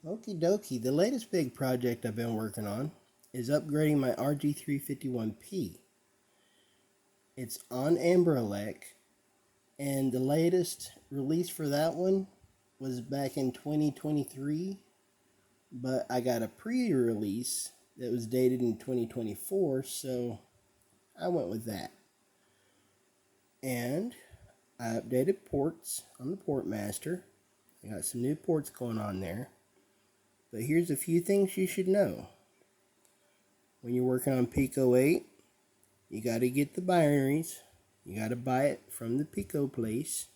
Okie dokie, the latest big project I've been working on is upgrading my RG351P. It's on AmberElec, and the latest release for that one was back in 2023, but I got a pre-release that was dated in 2024, so I went with that. And I updated ports on the Portmaster. I got some new ports going on there. But here's a few things you should know. When you're working on Pico 8, you got to get the binaries. You got to buy it from the Pico place.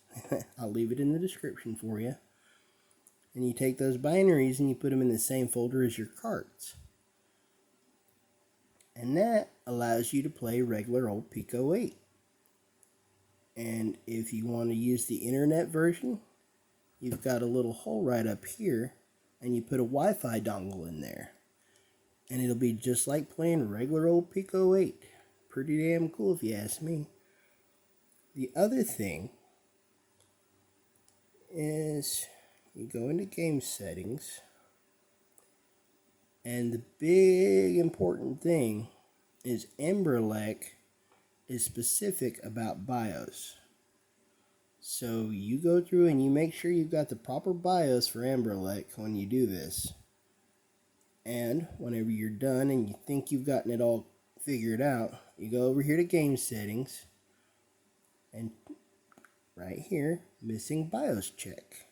I'll leave it in the description for you. And you take those binaries and you put them in the same folder as your carts. And that allows you to play regular old Pico 8. And if you want to use the internet version, you've got a little hole right up here, and you put a Wi-Fi dongle in there. And it'll be just like playing regular old Pico 8. Pretty damn cool if you ask me. The other thing is you go into game settings, and the big important thing is AmberElec is specific about BIOS. So you go through and you make sure you've got the proper BIOS for AmberElec when you do this. And whenever you're done and you think you've gotten it all figured out, you go over here to game settings, and right here, missing BIOS check.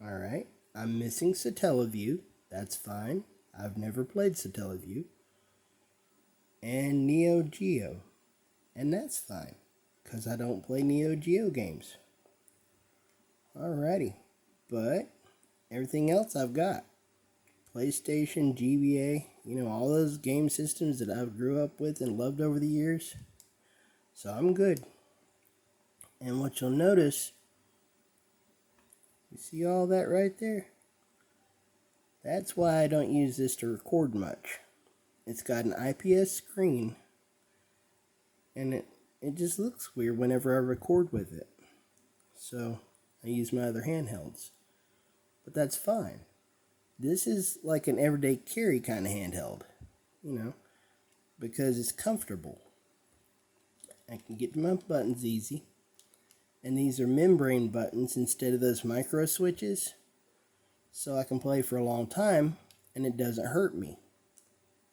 Alright, I'm missing Satellaview. That's fine. I've never played Satellaview. And Neo Geo. And that's fine, because I don't play Neo Geo games. Alrighty, but everything else I've got. PlayStation, GBA, all those game systems that I grew up with and loved over the years. So I'm good. And what you'll notice, you see all that right there? That's why I don't use this to record much. It's got an IPS screen, and it just looks weird whenever I record with it. So I use my other handhelds. But that's fine. This is like an everyday carry kind of handheld, because it's comfortable. I can get to my buttons easy. And these are membrane buttons instead of those micro switches. So I can play for a long time and it doesn't hurt me.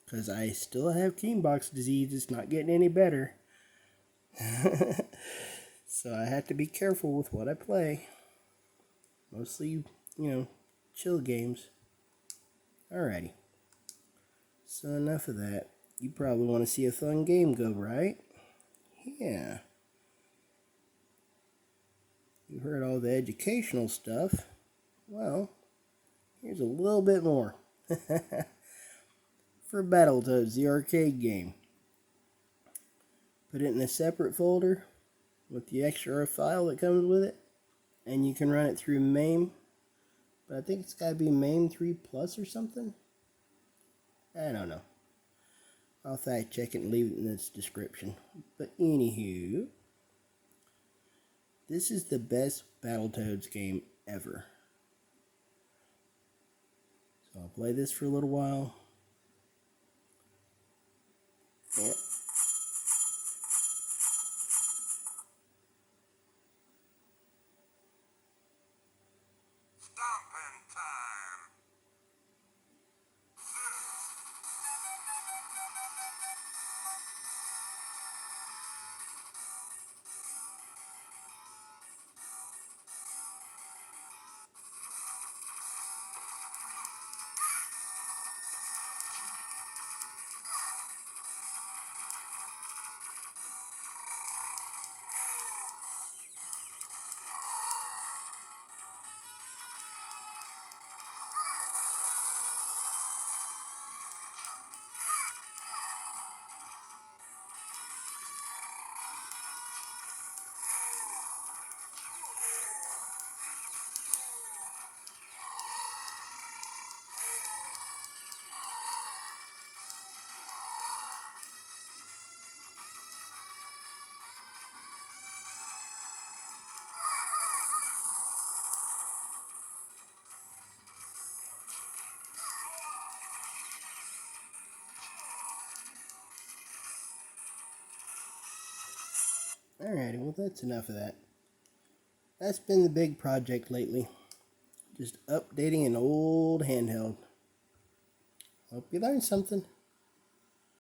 Because I still have Keenbox disease, it's not getting any better. So I have to be careful with what I play. Mostly, chill games. Alrighty. So enough of that. You probably want to see a fun game go, right? Yeah. You heard all the educational stuff. Well, here's a little bit more. For Battletoads, the arcade game. Put it in a separate folder with the extra file that comes with it. And you can run it through M.A.M.E. But I think it's got to be M.A.M.E 3 Plus or something. I don't know. I'll fact check it and leave it in this description. But anywho, this is the best Battletoads game ever. So I'll play this for a little while. Yeah. Stomping time. Alrighty, well that's enough of that. That's been the big project lately. Just updating an old handheld. Hope you learned something.